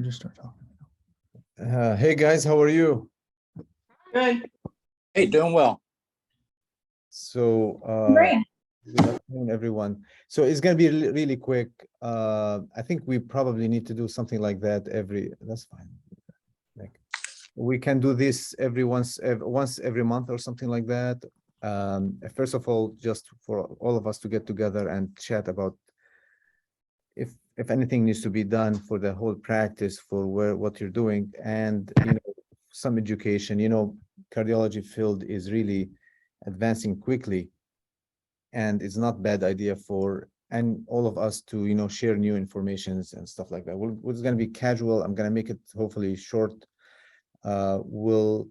can just start talking. Hey guys, how are you? Good. Hey, doing well. So, Great. good afternoon, everyone. So it's going to be really quick. I think we probably need to do something like that that's fine. Like, we can do this once every month or something like that. First of all, just for all of us to get together and chat about if anything needs to be done for the whole practice for what you're doing, and some education. Cardiology field is really advancing quickly, and it's not bad idea for all of us to share new informations and stuff like that. It's going to be casual. I'm going to make it hopefully short. We'll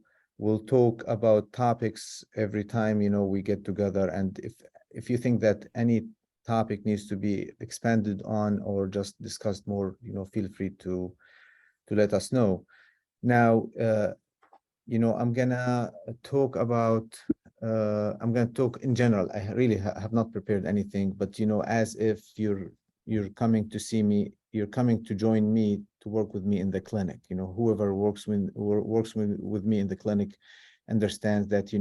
talk about topics every time we get together, and if you think that any topic needs to be expanded on or just discussed more, feel free to let us know. Now, I'm gonna talk about I'm gonna talk in general. I really have not prepared anything, but as if you're coming to see me, you're coming to join me to work with me in the clinic. Whoever works with me in the clinic understands that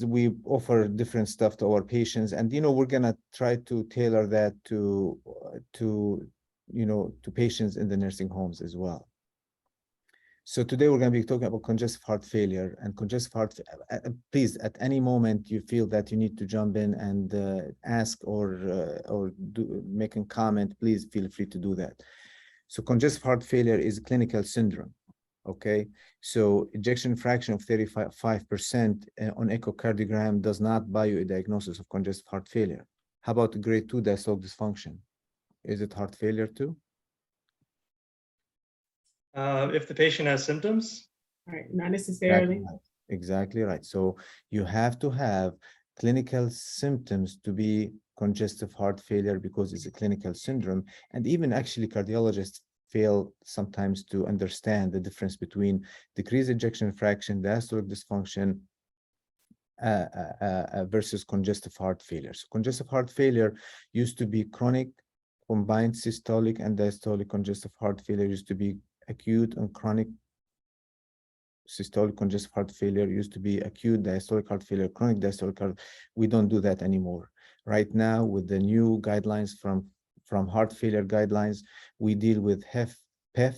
we offer different stuff to our patients, and we're gonna try to tailor that to patients in the nursing homes as well. So today we're going to be talking about congestive heart failure. And congestive heart, please, at any moment you feel that you need to jump in and ask or make a comment, please feel free to do that. So congestive heart failure is a clinical syndrome. Okay, so ejection fraction of 35% on echocardiogram does not buy you a diagnosis of congestive heart failure. How about grade 2 diastolic dysfunction? Is it heart failure too? If the patient has symptoms? Right, not necessarily. Exactly right. So you have to have clinical symptoms to be congestive heart failure, because it's a clinical syndrome. And even actually cardiologists fail sometimes to understand the difference between decreased ejection fraction, diastolic dysfunction, versus congestive heart failure. So congestive heart failure used to be chronic, combined systolic and diastolic. Congestive heart failure used to be acute and chronic. Systolic congestive heart failure used to be acute diastolic heart failure, chronic diastolic heart. We don't do that anymore. Right now, with the new guidelines from heart failure guidelines, we deal with HFpEF,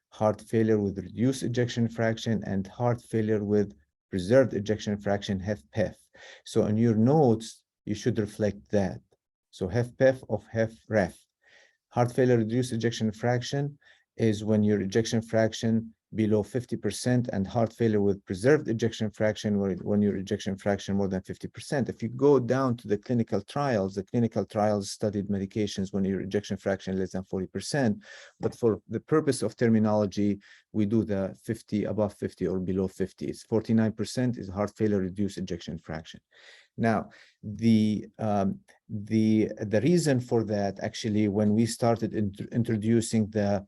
heart failure with reduced ejection fraction, and heart failure with preserved ejection fraction, HFpEF. So in your notes, you should reflect that. So HFpEF of HFrEF. Heart failure reduced ejection fraction is when your ejection fraction below 50%, and heart failure with preserved ejection fraction when your ejection fraction more than 50%. If you go down to the clinical trials studied medications when your ejection fraction less than 40%, but for the purpose of terminology, we do the 50, above 50 or below 50. It's 49% is heart failure reduced ejection fraction. Now, the reason for that, actually, when we started introducing the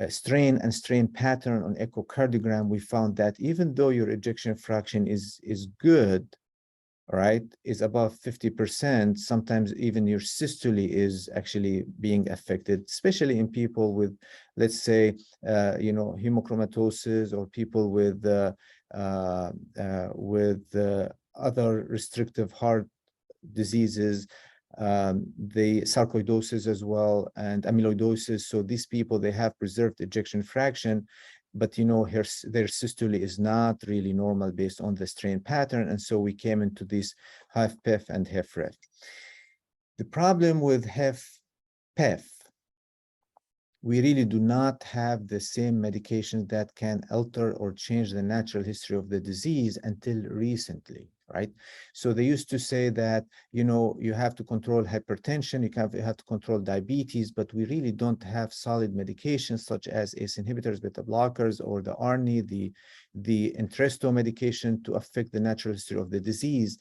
strain and strain pattern on echocardiogram, we found that even though your ejection fraction is good, right, is above 50%, sometimes even your systole is actually being affected, especially in people with, let's say, hemochromatosis, or people with other restrictive heart diseases, the sarcoidosis as well, and amyloidosis. So these people, they have preserved ejection fraction, but their systole is not really normal based on the strain pattern, and so we came into this HFpEF and HFrEF. The problem with HFpEF, we really do not have the same medications that can alter or change the natural history of the disease until recently, right? So they used to say that, you have to control hypertension, you have to control diabetes, but we really don't have solid medications such as ACE inhibitors, beta blockers, or the ARNI, the Entresto medication to affect the natural history of the disease.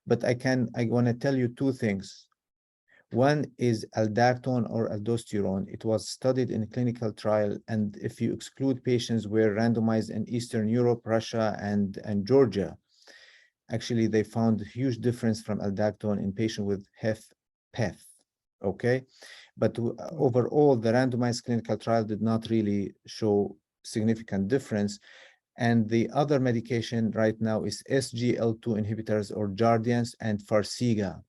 But I want to tell you two things. One is aldactone or aldosterone. It was studied in a clinical trial, and if you exclude patients were randomized in Eastern Europe, Russia, and Georgia, actually they found a huge difference from aldactone in patients with HFpEF, okay? But overall, the randomized clinical trial did not really show significant difference. And the other medication right now is SGLT2 inhibitors or Jardiance and Farxiga.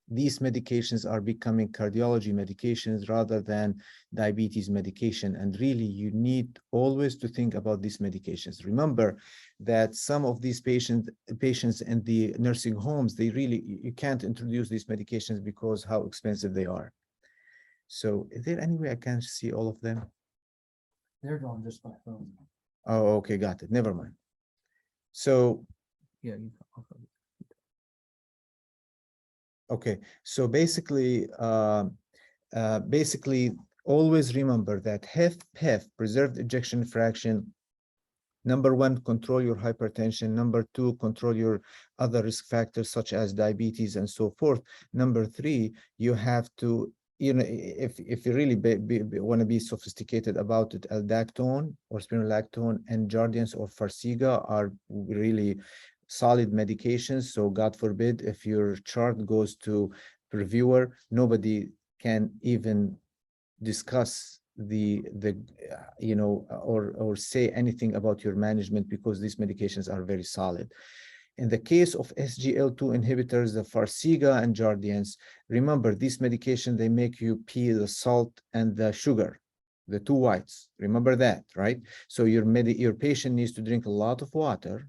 These medications are becoming cardiology medications rather than diabetes medication. And really, you need always to think about these medications. Remember that some of these patients in the nursing homes, you can't introduce these medications because how expensive they are. So is there any way I can see all of them? They're going just by phone. Oh, okay, got it. Never mind. So, Yeah. okay, so basically, always remember that HEF, preserved ejection fraction. Number one, control your hypertension. Number two, control your other risk factors such as diabetes and so forth. Number three, you have to, if you really want to be sophisticated about it, aldactone or spironolactone and Jardiance or Farxiga are really solid medications. So God forbid, if your chart goes to reviewer, nobody can even discuss or say anything about your management because these medications are very solid. In the case of SGLT2 inhibitors, the Farxiga and Jardiance, remember these medications, they make you pee the salt and the sugar, the two whites. Remember that, right? So your patient needs to drink a lot of water.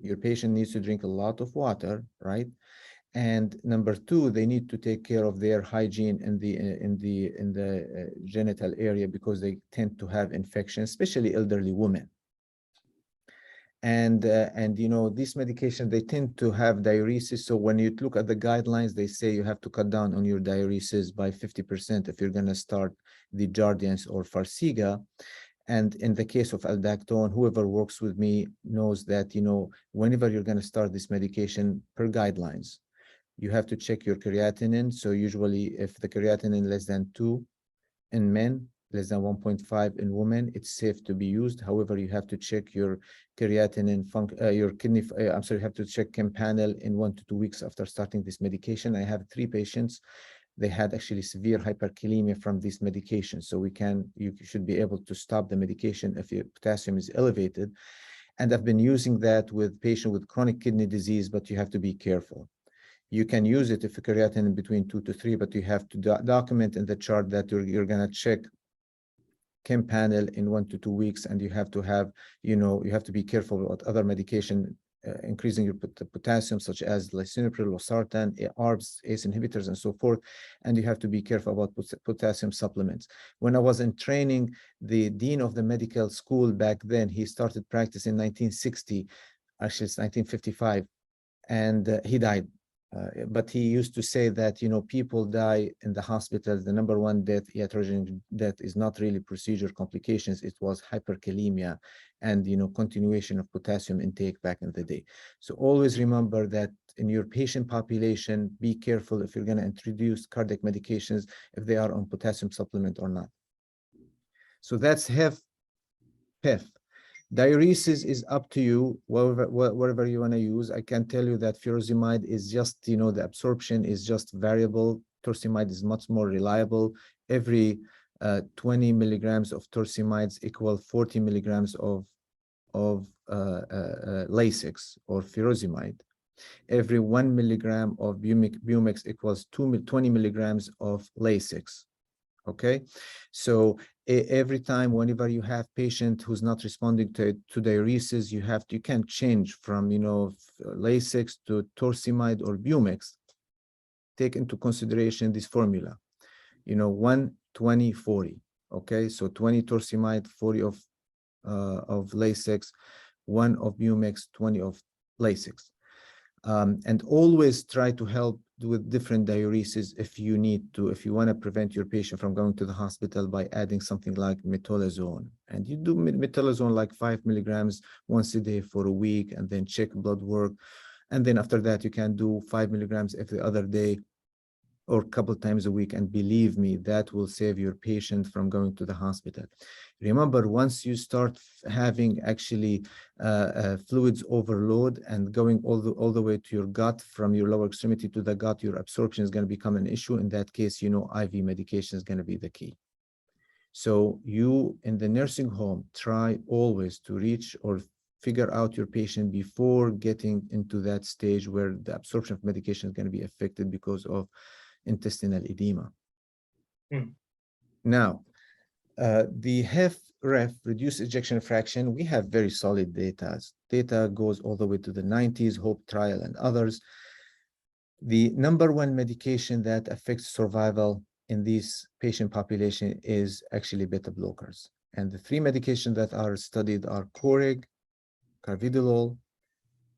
Your patient needs to drink a lot of water, right? And number two, they need to take care of their hygiene in the genital area because they tend to have infections, especially elderly women. And these medications, they tend to have diuresis. So when you look at the guidelines, they say you have to cut down on your diuresis by 50% if you're going to start the Jardiance or Farxiga. And in the case of aldactone, whoever works with me knows that, whenever you're going to start this medication per guidelines, you have to check your creatinine. So usually if the creatinine less than 2 in men, less than 1.5 in women, it's safe to be used. However, you have to check your creatinine, your kidney, you have to check chem panel in 1 to 2 weeks after starting this medication. I have 3 patients. They had actually severe hyperkalemia from this medication. So you should be able to stop the medication if your potassium is elevated. And I've been using that with patients with chronic kidney disease, but you have to be careful. You can use it if a creatinine between 2 to 3, but you have to document in the chart that you're going to check chem panel in 1 to 2 weeks, and you have to have, you have to be careful about other medication increasing your potassium, such as lisinopril, losartan, ARBs, ACE inhibitors, and so forth. And you have to be careful about potassium supplements. When I was in training, the dean of the medical school back then, he started practice in 1960, actually it's 1955, and he died. But he used to say that, people die in the hospital. The number one death, iatrogenic death, is not really procedure complications. It was hyperkalemia and, continuation of potassium intake back in the day. So always remember that in your patient population, be careful if you're going to introduce cardiac medications, if they are on potassium supplement or not. So that's HEF. Diuresis is up to you, whatever you want to use. I can tell you that furosemide is just, the absorption is just variable. Torsemide is much more reliable. Every 20 milligrams of torsemide equal 40 milligrams of Lasix or furosemide. Every 1 milligram of Bumix equals 20 milligrams of Lasix. Okay, so every time, whenever you have patient who's not responding to diuresis, you can change from Lasix to torsemide or Bumix. Take into consideration this formula, 1, 20, 40. Okay, so 20 torsemide, 40 of Lasix, 1 of Bumix, 20 of Lasix. And always try to help with different diuresis if you need to, if you want to prevent your patient from going to the hospital by adding something like metolazone. And you do metolazone like 5 milligrams once a day for a week, and then check blood work. And then after that, you can do 5 milligrams every other day. or a couple times a week, and believe me, that will save your patient from going to the hospital. Remember, once you start having actually fluids overload and going all the way to your gut, from your lower extremity to the gut, your absorption is going to become an issue. In that case, you know, IV medication is going to be the key. So you, in the nursing home, try always to reach or figure out your patient before getting into that stage where the absorption of medication is going to be affected because of intestinal edema. Now, the HEF-REF, reduced ejection fraction, we have very solid data. Data goes all the way to the 90s, HOPE trial and others. The number one medication that affects survival in this patient population is actually beta blockers. And the three medications that are studied are Coreg, carvedilol,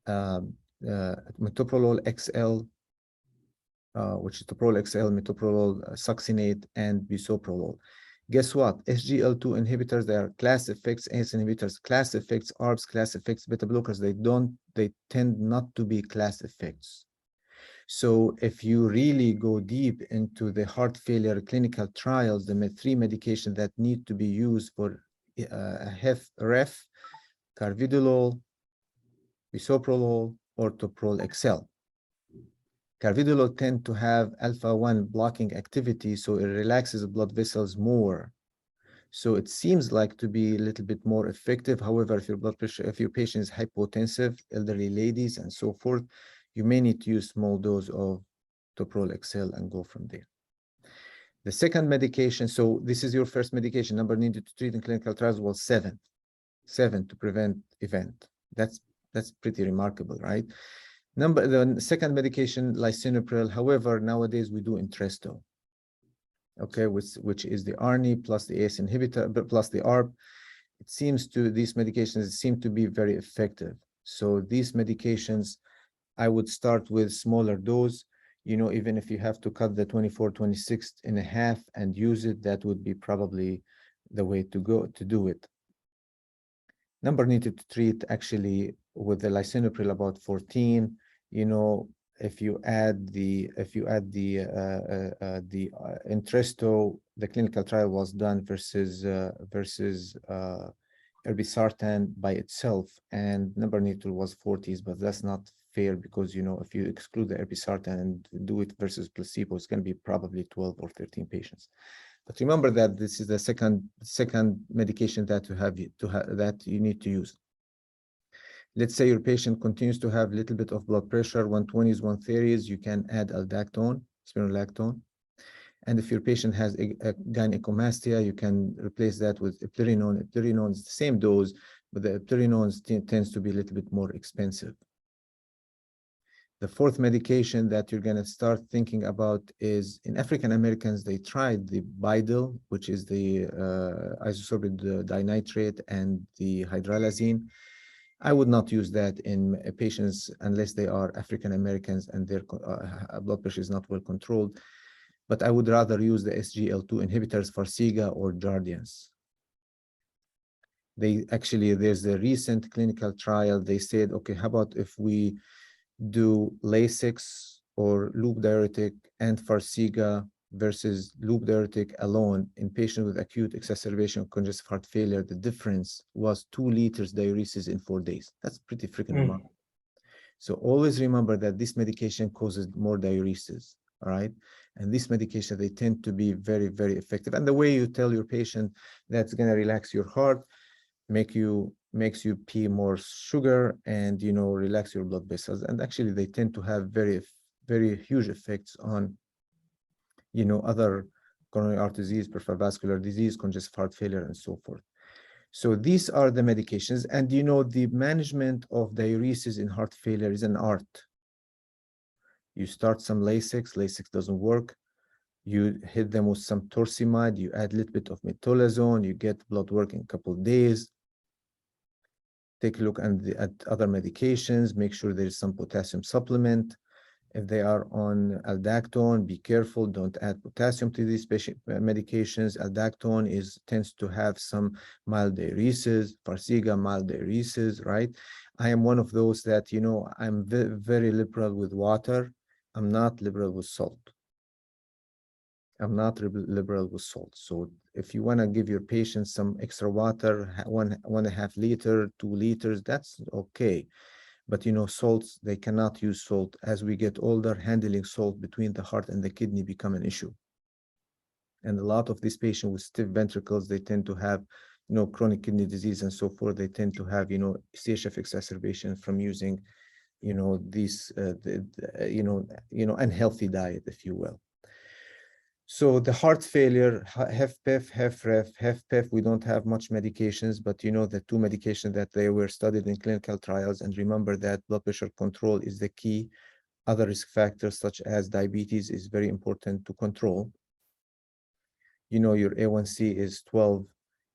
metoprolol XL, which is toprolol XL, metoprolol succinate, and bisoprolol. Guess what? SGLT2 inhibitors, they are class effects, ACE inhibitors, class effects, ARBs, class effects, beta blockers, they tend not to be class effects. So if you really go deep into the heart failure clinical trials, the three medications that need to be used for HEF-REF, carvedilol, bisoprolol, or toprol XL. Carvedilol tend to have alpha-1 blocking activity, so it relaxes the blood vessels more. So it seems like to be a little bit more effective. However, if your blood pressure, if your patient is hypotensive, elderly ladies, and so forth, you may need to use small dose of toprol XL and go from there. The second medication, so this is your first medication, number needed to treat in clinical trials was 7 to prevent event. That's pretty remarkable, right? The second medication, lisinopril. However, nowadays we do Entresto, okay, which is the ARNI plus the ACE inhibitor, but plus the ARB. It seems to, these medications seem to be very effective. So these medications, I would start with smaller dose. You know, even if you have to cut the 24, 26 in half and use it, that would be probably the way to go to do it. Number needed to treat, actually with the lisinopril about 14. You know, if you add the Entresto, the clinical trial was done versus irbesartan by itself, and number needed was 40s, but that's not fair because, you know, if you exclude the irbesartan and do it versus placebo, it's going to be probably 12 or 13 patients. But remember that this is the second medication that that you need to use. Let's say your patient continues to have a little bit of blood pressure, 120s, 130s, you can add aldactone, spironolactone. And if your patient has a gynecomastia, you can replace that with eplerenone. Eplerenone is the same dose, but the eplerenone tends to be a little bit more expensive. The fourth medication that you're going to start thinking about is, in African Americans, they tried the Bidil, which is the isosorbate dinitrate and the hydralazine. I would not use that in patients unless they are African Americans and their blood pressure is not well controlled. But I would rather use the SGLT2 inhibitors, Farxiga or Jardiance. They actually, there's a recent clinical trial. They said, okay, how about if we do Lasix or loop diuretic and Farxiga versus loop diuretic alone in patients with acute exacerbation of congestive heart failure? The difference was 2 liters diuresis in 4 days. That's pretty freaking remarkable. So always remember that this medication causes more diuresis, all right? And this medication, they tend to be very, very effective. And the way you tell your patient that's going to relax your heart, makes you pee more sugar and, you know, relax your blood vessels. And actually they tend to have very, very huge effects on, you know, other coronary artery disease, peripheral vascular disease, congestive heart failure, and so forth. So these are the medications. And, you know, the management of diuresis in heart failure is an art. You start some Lasix doesn't work. You hit them with some torsemide, you add a little bit of metolazone, you get blood work in a couple of days. Take a look at other medications, make sure there is some potassium supplement. If they are on aldactone, be careful, don't add potassium to these medications. Aldactone tends to have some mild diuresis, Farxiga, mild diuresis, right? I am one of those that, you know, I'm very liberal with water. I'm not liberal with salt. I'm not liberal with salt. So if you want to give your patient some extra water, 1.5 liter, 2 liters, that's okay. But you know, salts, they cannot use salt. As we get older, handling salt between the heart and the kidney become an issue. And a lot of these patients with stiff ventricles, they tend to have, you know, chronic kidney disease and so forth. They tend to have, you know, CHF exacerbation from using, you know, these, unhealthy diet, if you will. So the heart failure, HFpEF, HFrEF, HFpEF, we don't have much medications, but you know, the two medications that they were studied in clinical trials, and remember that blood pressure control is the key. Other risk factors such as diabetes is very important to control. You know, your A1C is 12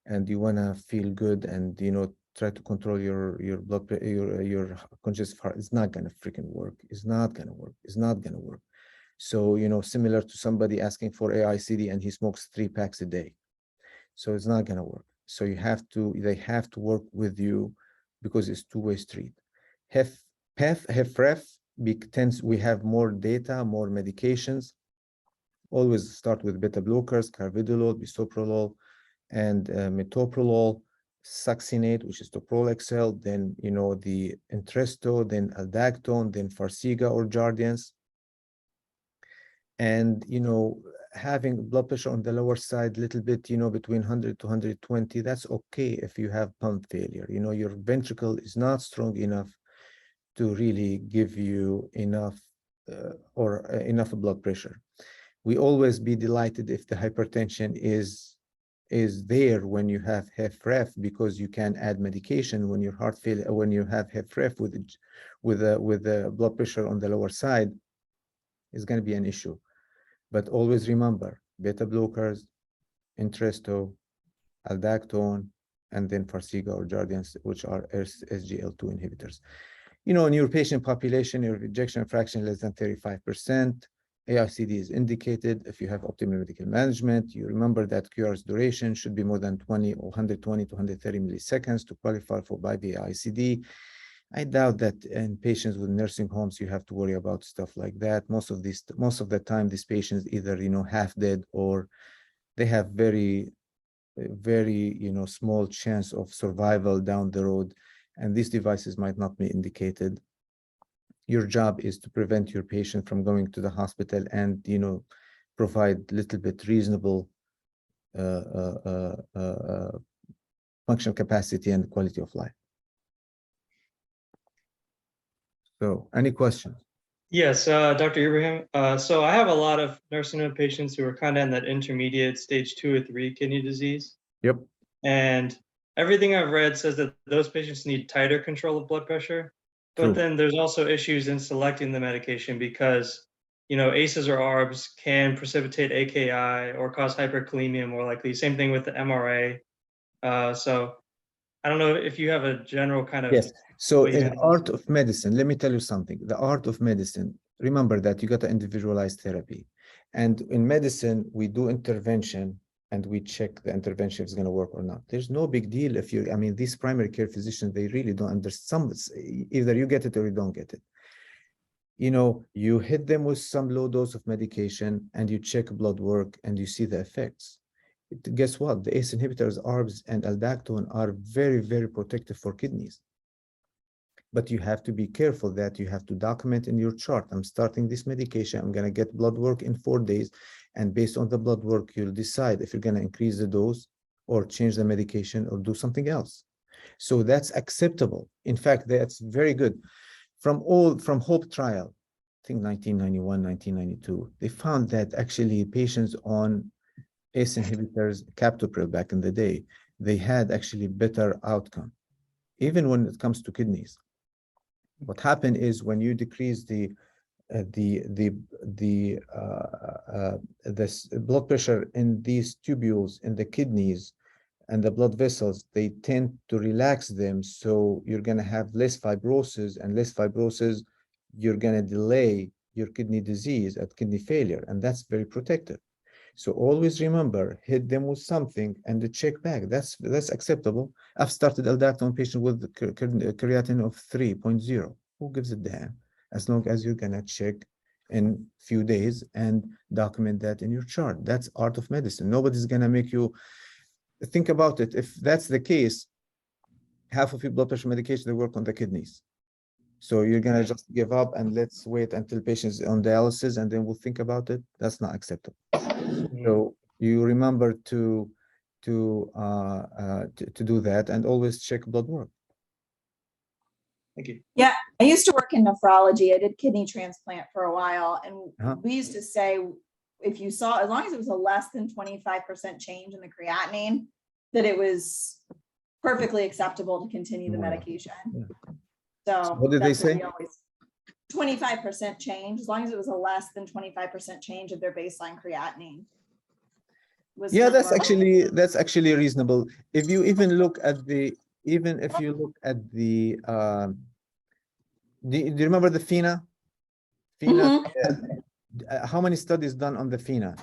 and you want to feel good and, you know, try to control your blood your congestive heart. It's not going to freaking work. It's not going to work. It's not going to work. So, you know, similar to somebody asking for AICD and he smokes 3 packs a day. So it's not going to work. So they have to work with you because it's two-way street. HFpEF, HFrEF, we have more data, more medications. Always start with beta blockers, carvedilol, bisoprolol, and metoprolol, succinate, which is toprol XL, then, you know, the Entresto, then aldactone, then Farxiga or Jardiance. And, you know, having blood pressure on the lower side, little bit, you know, between 100 to 120, that's okay if you have pump failure. You know, your ventricle is not strong enough to really give you enough enough blood pressure. We always be delighted if the hypertension is there when you have HFrEF, because you can add medication when your heart failure, when you have HFrEF with the blood pressure on the lower side, is going to be an issue. But always remember, beta blockers, Entresto, aldactone, and then Farxiga or Jardiance, which are SGLT2 inhibitors. You know, in your patient population, your ejection fraction less than 35%, AICD is indicated. If you have optimal medical management, you remember that QR's duration should be more than 20 or 120 to 130 milliseconds to qualify for BIV AICD. I doubt that in patients with nursing homes, you have to worry about stuff like that. Most of the time, these patients either, you know, half dead or they have very, you know, small chance of survival down the road. And these devices might not be indicated. Your job is to prevent your patient from going to the hospital and, you know, provide little bit reasonable functional capacity and quality of life. So, any questions? Yes, Dr. Ibrahim. So I have a lot of nursing home patients who are kind of in that intermediate stage 2 or 3 kidney disease. Yep. And everything I've read says that those patients need tighter control of blood pressure. But True. then there's also issues in selecting the medication because, you know, ACEs or ARBs can precipitate AKI or cause hyperkalemia more likely. Same thing with the MRA. So I don't know if you have a general kind of Yes. So way in to- art of medicine, let me tell you something. The art of medicine, remember that you got to individualize therapy. And in medicine, we do intervention and we check the intervention if it's going to work or not. There's no big deal if you, I mean, these primary care physicians, they really don't understand. Either you get it or you don't get it. You know, you hit them with some low dose of medication and you check blood work and you see the effects. Guess what? The ACE inhibitors, ARBs and aldactone are very, very protective for kidneys. But you have to be careful that you have to document in your chart. I'm starting this medication. I'm going to get blood work in 4 days. And based on the blood work, you'll decide if you're going to increase the dose or change the medication or do something else. So that's acceptable. In fact, that's very good. From HOPE trial, I think 1991, 1992, they found that actually patients on ACE inhibitors, captopril back in the day, they had actually better outcome, even when it comes to kidneys. What happened is when you decrease the blood pressure in these tubules in the kidneys and the blood vessels, they tend to relax them. So you're going to have less fibrosis, and less fibrosis, you're going to delay your kidney disease at kidney failure. And that's very protective. So always remember, hit them with something and the check back. That's acceptable. I've started aldactone patient with creatinine of 3.0. Who gives a damn? As long as you're gonna check in few days and document that in your chart. That's art of medicine. Nobody's gonna make you think about it. If that's the case, half of your blood pressure medication, they work on the kidneys. So you're gonna just give up and let's wait until patients on dialysis and then we'll think about it. That's not acceptable. So you remember to do that and always check blood work. Thank you. Yeah, I used to work in nephrology. I did kidney transplant for a while, and Uh-huh. we used to say if you saw, as long as it was a less than 25% change in the creatinine, that it was perfectly acceptable to continue the Wow. medication. Yeah. So what did they that's what say? we always- 25% change, as long as it was a less than 25% change of their baseline creatinine. was Yeah, kind of that's actually reasonable. If you even look at the, even if you look at the, do you remember the FINA? FINA, how many studies done on the FINA?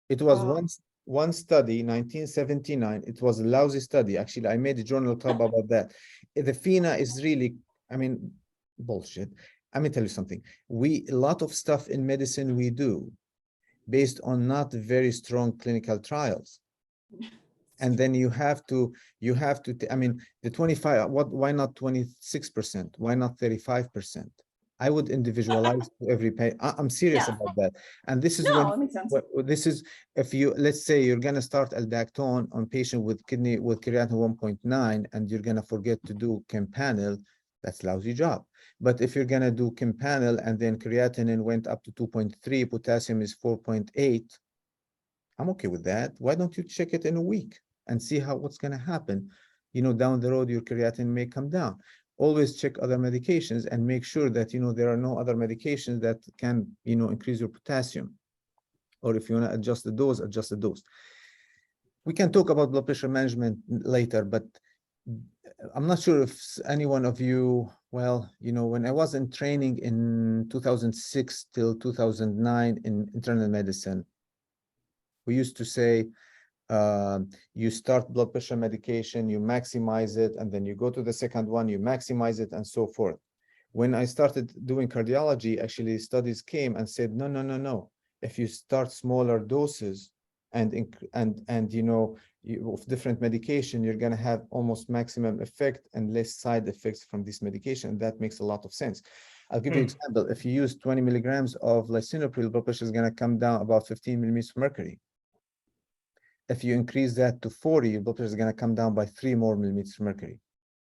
It was Oh. one study, 1979. It was a lousy study. Actually, I made a journal club about that. The FINA is really, I mean, bullshit. Let me tell you something. A lot of stuff in medicine we do based on not very strong clinical trials. And then you have to, I mean, the 25, why not 26%? Why not 35%? I would individualize to every pay. I'm serious Yeah. about that. And this is No, when, that makes sense. this is, if you, let's say you're going to start aldactone on patient with creatinine 1.9, and you're going to forget to do Campanil, that's lousy job. But if you're going to do Campanil and then creatinine went up to 2.3, potassium is 4.8, I'm okay with that. Why don't you check it in a week and see what's going to happen? You know, down the road, your creatinine may come down. Always check other medications and make sure that, you know, there are no other medications that can, you know, increase your potassium. Or if you want to adjust the dose, adjust the dose. We can talk about blood pressure management later, but I'm not sure if any one of you, well, you know, when I was in training in 2006 till 2009 in internal medicine, we used to say, you start blood pressure medication, you maximize it, and then you go to the second one, you maximize it, and so forth. When I started doing cardiology, actually studies came and said, no, no, no, no. If you start smaller doses and you know, of different medication, you're going to have almost maximum effect and less side effects from this medication. That makes a lot of sense. I'll give you an example. If you use 20 milligrams of lisinopril, blood pressure is going to come down about 15 millimeters of mercury. If you increase that to 40, your blood pressure is going to come down by 3 more millimeters of mercury,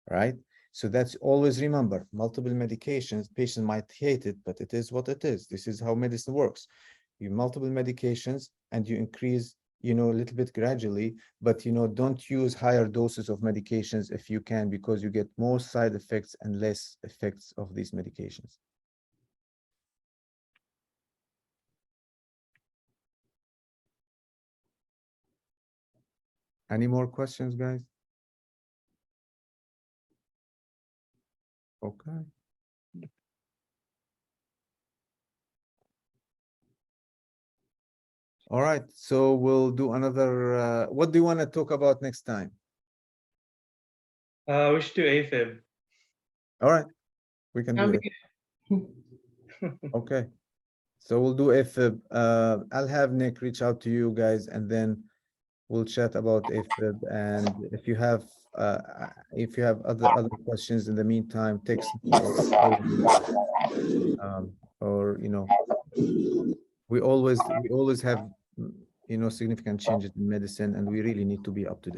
right? So that's always remember, multiple medications, patient might hate it, but it is what it is. This is how medicine works. You multiple medications and you increase, you know, a little bit gradually, but, you know, don't use higher doses of medications if you can, because you get more side effects and less effects of these medications. Any more questions, guys? Okay. All right, so we'll do another, what do you want to talk about next time? We should do AFib. All right, we can do that. Okay, so we'll do AFib. I'll have Nick reach out to you guys and then we'll chat about AFib. And if you have other questions in the meantime, text me or you know, we always have, you know, significant changes in medicine and we really need to be up to date.